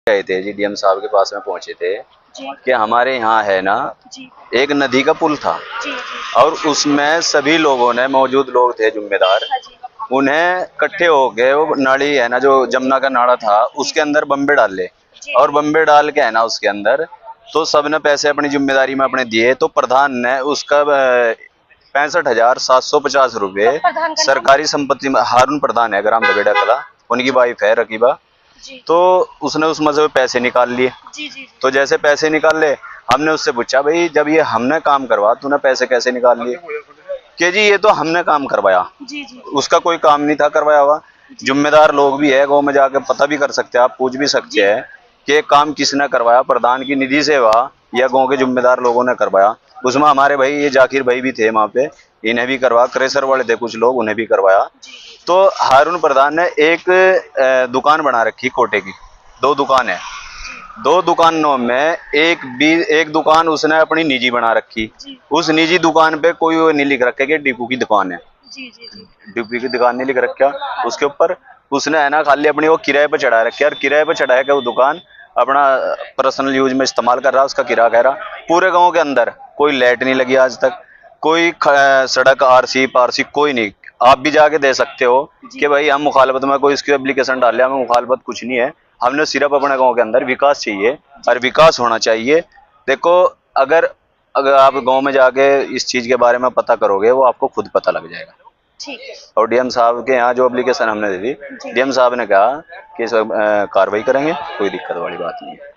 गए थे जी, डीएम साहब के पास में पहुंचे थे जी कि हमारे यहाँ है ना जी एक नदी का पुल था जी जी और उसमें सभी लोगों ने, मौजूद लोग थे जिम्मेदार, हाँ जी उन्हें इकट्ठे होके वो नाली है ना, जो जमुना का नाला था, उसके अंदर बम्बे डाल ले जी और बम्बे डाल के है ना उसके अंदर, तो सबने पैसे अपनी जिम्मेदारी में अपने दिए, तो प्रधान ने उसका 65,750 रुपये प्रधान का नाम? सरकारी संपत्ति में, हारून प्रधान है, ग्राम दबेड़ा कला, उनकी वाइफ है रकीबा, जी तो उसने उसमें से पैसे निकाल लिए। जी जी तो जैसे पैसे निकाल ले, हमने उससे पूछा भाई जब ये हमने काम करवा तूने पैसे कैसे निकाल लिए? कि जी ये तो हमने काम करवाया, जी जी उसका कोई काम नहीं था करवाया हुआ। जिम्मेदार लोग भी है, गाँव में जाके पता भी कर सकते हैं, आप पूछ भी सकते हैं कि ये काम किसने करवाया, प्रधान की निधि से हुआ या गाँव के जिम्मेदार लोगों ने करवाया। उसमें हमारे भाई ये जाकिर भाई भी थे वहाँ पे, इन्हें भी करवाया, क्रेशर वाले थे कुछ लोग, उन्हें भी करवाया। तो हारून प्रधान ने एक दुकान बना रखी कोटे की, 2 दुकान है, 2 दुकानों में एक दुकान उसने अपनी निजी बना रखी। उस निजी दुकान पे कोई वो नहीं लिख रखा कि डिपू की दुकान है, जी जी जी डिपू की दुकान नहीं लिख रखा उसके ऊपर। उसने है ना खाली अपनी वो किराए पे चढ़ा रखी है, और किराए पे चढ़ाया कि वो दुकान अपना पर्सनल यूज में इस्तेमाल कर रहा है, उसका किराया कह रहा। पूरे गाँव के अंदर कोई लाइट नहीं लगी आज तक, कोई सड़क आरसी पारसी कोई नहीं। आप भी जाके दे सकते हो कि भाई हम मुखालफत में कोई इसकी एप्लीकेशन डाल लिया, हमें मुखालफत कुछ नहीं है, हमने सिर्फ अपने गांव के अंदर विकास चाहिए और विकास होना चाहिए। देखो, अगर अगर आप गांव में जाके इस चीज के बारे में पता करोगे, वो आपको खुद पता लग जाएगा। ठीक है और डीएम साहब के यहाँ जो एप्लीकेशन हमने दे दी, डीएम साहब ने कहा कि कार्रवाई करेंगे, कोई दिक्कत वाली बात नहीं है।